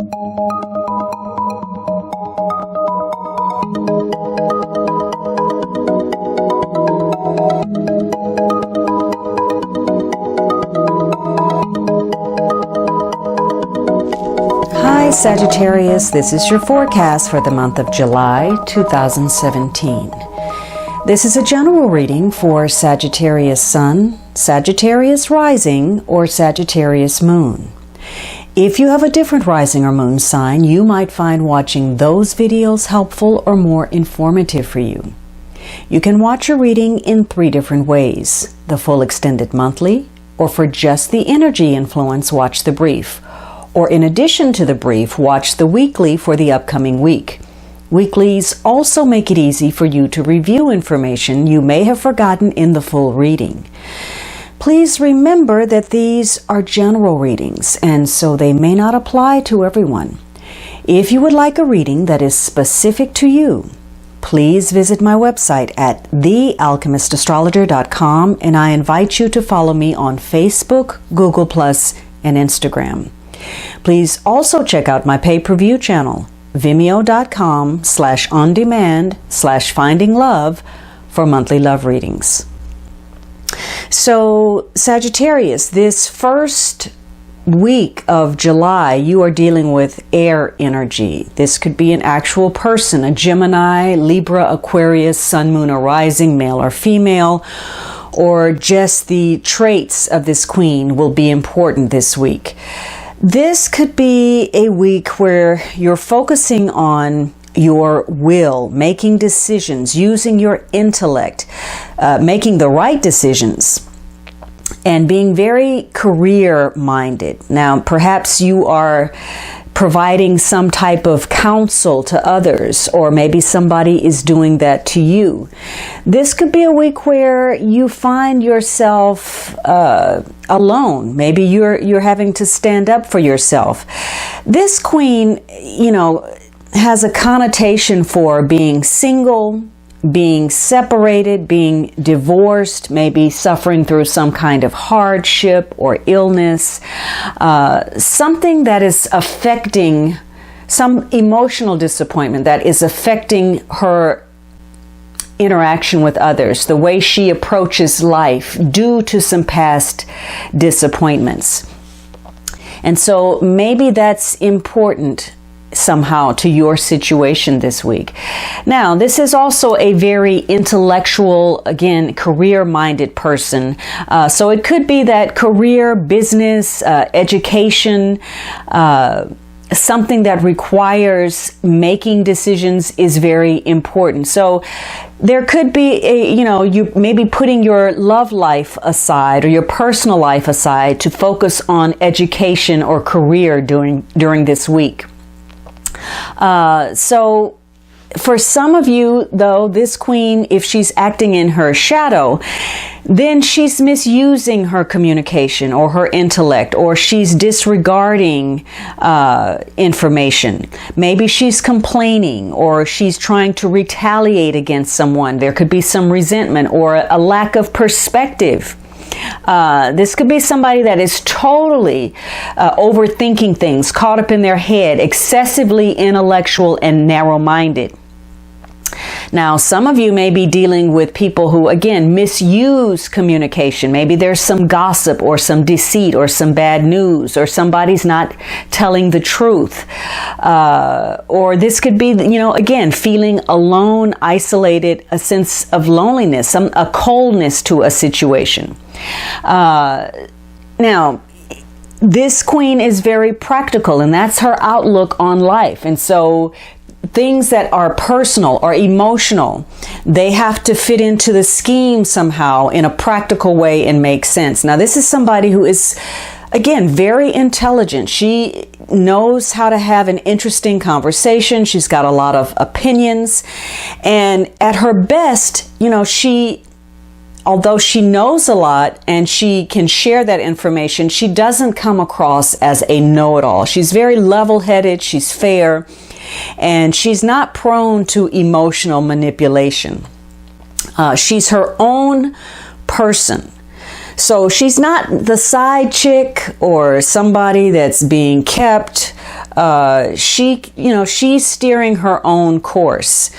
Hi Sagittarius, this is your forecast for the month of July 2017. This is a general reading for Sagittarius Sun, Sagittarius Rising, or Sagittarius Moon. If you have a different rising or moon sign, you might find watching those videos helpful or more informative for you. You can watch your reading in 3 different ways: the full extended monthly, or for just the energy influence, watch the brief. Or in addition to the brief, watch the weekly for the upcoming week. Weeklies also make it easy for you to review information you may have forgotten in the full reading. Please remember that these are general readings, and so they may not apply to everyone. If you would like a reading that is specific to you, please visit my website at thealchemistastrologer.com, and I invite you to follow me on Facebook, Google+, and Instagram. Please also check out my pay-per-view channel, vimeo.com/on-demand/finding-love for monthly love readings. So Sagittarius, this first week of July, you are dealing with air energy. This could be an actual person, a Gemini, Libra, Aquarius, Sun, Moon, or Rising, male or female, or just the traits of this queen will be important this week. This could be a week where you're focusing on your will, making decisions, using your intellect, making the right decisions, and being very career-minded. Now, perhaps you are providing some type of counsel to others, or maybe somebody is doing that to you. This could be a week where you find yourself alone. Maybe you're having to stand up for yourself. This queen, has a connotation for being single, being separated, being divorced, maybe suffering through some kind of hardship or illness, something that is affecting, some emotional disappointment that is affecting her interaction with others, the way she approaches life due to some past disappointments. And so maybe that's important somehow to your situation this week. Now, this is also a very intellectual, again, career-minded person. So it could be that career, business, education, something that requires making decisions is very important. So there could be you maybe putting your love life aside or your personal life aside to focus on education or career during this week. So for some of you, though, this queen, if she's acting in her shadow, then she's misusing her communication or her intellect, or she's disregarding information. Maybe she's complaining, or she's trying to retaliate against someone. There could be some resentment or a lack of perspective. This could be somebody that is totally overthinking things, caught up in their head, excessively intellectual and narrow-minded. Now, some of you may be dealing with people who, again, misuse communication. Maybe there's some gossip or some deceit or some bad news, or somebody's not telling the truth. Or this could be, again, feeling alone, isolated, a sense of loneliness, a coldness to a situation. Now, this queen is very practical, and that's her outlook on life. And so things that are personal or emotional, they have to fit into the scheme somehow in a practical way and make sense. Now, this is somebody who is, again, very intelligent. She knows how to have an interesting conversation. She's got a lot of opinions. And at her best, although she knows a lot and she can share that information, she doesn't come across as a know-it-all. She's very level-headed, she's fair, and she's not prone to emotional manipulation. She's her own person. So she's not the side chick or somebody that's being kept. She's steering her own course.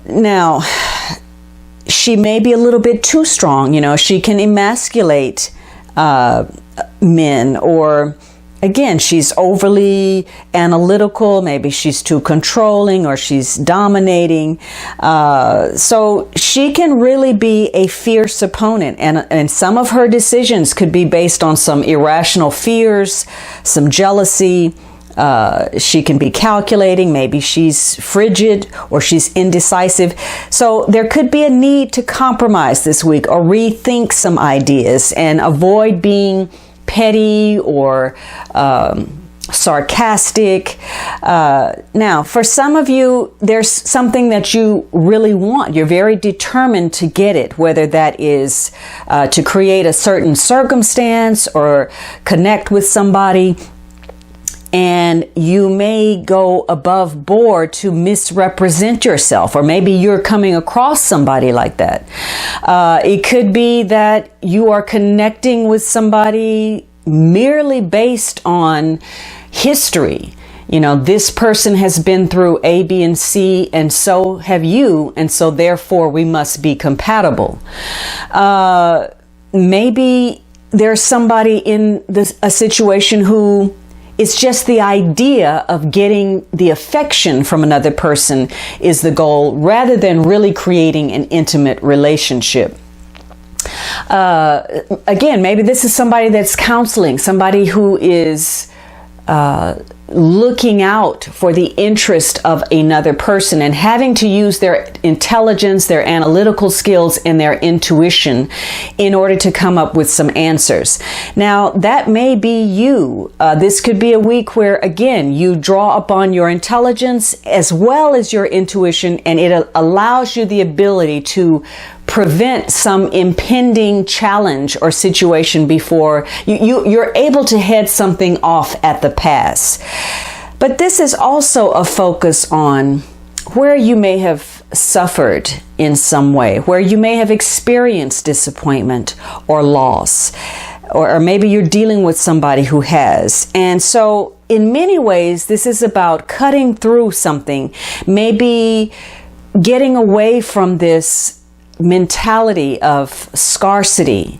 Now, she may be a little bit too strong. She can emasculate men, or again, she's overly analytical. Maybe she's too controlling, or she's dominating. So she can really be a fierce opponent. And some of her decisions could be based on some irrational fears, some jealousy. She can be calculating. Maybe she's frigid, or she's indecisive. So there could be a need to compromise this week, or rethink some ideas and avoid being petty or sarcastic. Now, for some of you, there's something that you really want. You're very determined to get it, whether that is to create a certain circumstance or connect with somebody. And you may go above board to misrepresent yourself, or maybe you're coming across somebody like that. It could be that you are connecting with somebody merely based on history. This person has been through A, B, and C, and so have you, and so therefore we must be compatible. Maybe there's somebody in a situation who it's just the idea of getting the affection from another person is the goal, rather than really creating an intimate relationship. Again, maybe this is somebody that's counseling, somebody who is looking out for the interest of another person and having to use their intelligence, their analytical skills, and their intuition in order to come up with some answers. Now, that may be you. This could be a week where, again, you draw upon your intelligence as well as your intuition, and it allows you the ability to prevent some impending challenge or situation before you're able to head something off at the pass. But this is also a focus on where you may have suffered in some way, where you may have experienced disappointment or loss, or maybe you're dealing with somebody who has. And so in many ways, this is about cutting through something, maybe getting away from this mentality of scarcity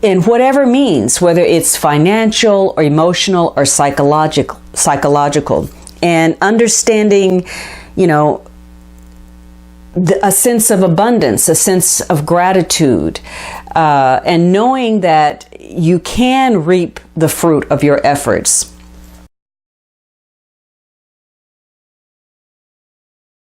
in whatever means, whether it's financial or emotional or psychological, and understanding, a sense of abundance, a sense of gratitude, and knowing that you can reap the fruit of your efforts.